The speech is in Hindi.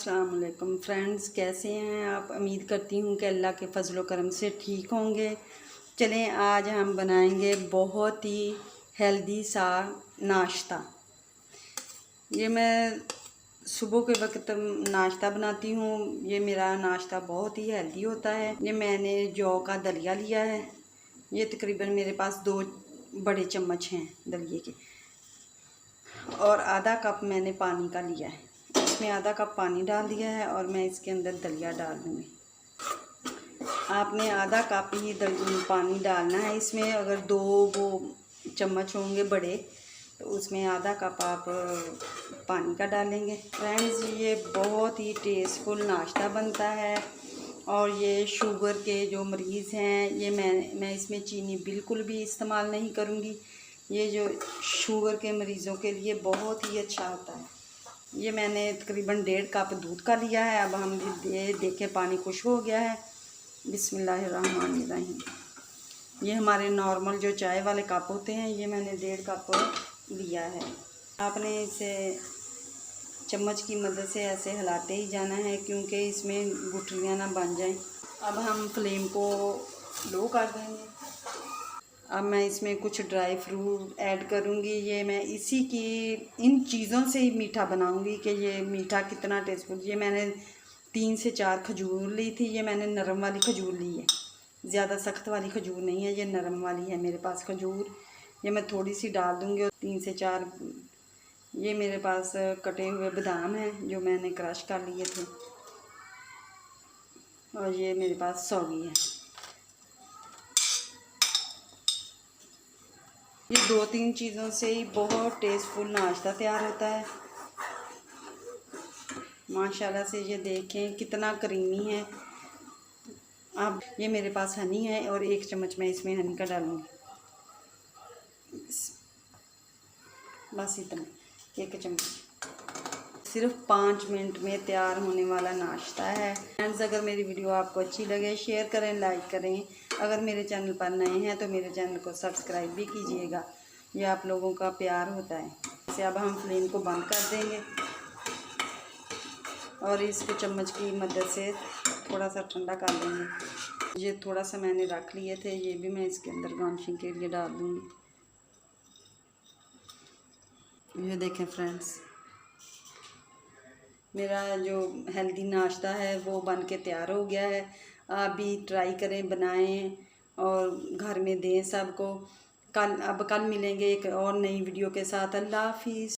अस्सलाम वालेकुम फ्रेंड्स, कैसे हैं आप। उम्मीद करती हूँ कि अल्लाह के फजलो करम से ठीक होंगे। चलें, आज हम बनाएंगे बहुत ही हेल्दी सा नाश्ता। ये मैं सुबह के वक्त नाश्ता बनाती हूँ। ये मेरा नाश्ता बहुत ही हेल्दी होता है। ये मैंने जौ का दलिया लिया है। ये तकरीबन मेरे पास 2 बड़े चम्मच हैं दलिए के, और आधा कप मैंने पानी का लिया है। इसमें आधा कप पानी डाल दिया है और मैं इसके अंदर दलिया डाल दूँगी। आपने आधा कप ही पानी डालना है इसमें। अगर 2 वो चम्मच होंगे बड़े, तो उसमें आधा कप आप पानी का डालेंगे। फ्रेंड्स, ये बहुत ही टेस्टफुल नाश्ता बनता है। और ये शुगर के जो मरीज़ हैं, ये मैं इसमें चीनी बिल्कुल भी इस्तेमाल नहीं करूँगी। ये जो शुगर के मरीज़ों के लिए बहुत ही अच्छा होता है। ये मैंने तकरीबन 1.5 कप दूध का लिया है। अब हम देखें पानी खुश हो गया है। बिस्मिल्लाहिर्रहमानिर्रहीम। ये हमारे नॉर्मल जो चाय वाले कप होते हैं, ये मैंने 1.5 कप लिया है। आपने इसे चम्मच की मदद से ऐसे हिलाते ही जाना है, क्योंकि इसमें गुठलियाँ ना बन जाएं। अब हम फ्लेम को लो कर देंगे। अब मैं इसमें कुछ ड्राई फ्रूट ऐड करूँगी। ये मैं इसी की इन चीज़ों से ही मीठा बनाऊँगी कि ये मीठा कितना टेस्टफुल। ये मैंने 3 से 4 खजूर ली थी। ये मैंने नरम वाली खजूर ली है, ज़्यादा सख्त वाली खजूर नहीं है, ये नरम वाली है मेरे पास खजूर। ये मैं थोड़ी सी डाल दूँगी। और 3 से 4 ये मेरे पास कटे हुए बादाम हैं जो मैंने क्रश कर लिए थे। और ये मेरे पास सौगी है। ये 2-3 चीज़ों से ही बहुत टेस्टफुल नाश्ता तैयार होता है। माशाल्लाह से ये देखें कितना क्रीमी है। अब ये मेरे पास हनी है और 1 चम्मच मैं इसमें हनी का डालूँगी। बस इतना, 1 चम्मच। सिर्फ 5 मिनट में तैयार होने वाला नाश्ता है। फ्रेंड्स, अगर मेरी वीडियो आपको अच्छी लगे, शेयर करें, लाइक करें। अगर मेरे चैनल पर नए हैं तो मेरे चैनल को सब्सक्राइब भी कीजिएगा। ये आप लोगों का प्यार होता है। इसे अब हम फ्लेम को बंद कर देंगे और इसको चम्मच की मदद से थोड़ा सा ठंडा कर लेंगे। ये थोड़ा सा मैंने रख लिए थे, ये भी मैं इसके अंदर गार्निशिंग के लिए डाल दूँगी। ये देखें फ्रेंड्स, मेरा जो हेल्दी नाश्ता है वो बन के तैयार हो गया है। आप भी ट्राई करें, बनाएं और घर में दें सबको। कल मिलेंगे एक और नई वीडियो के साथ। अल्लाह हाफिज़।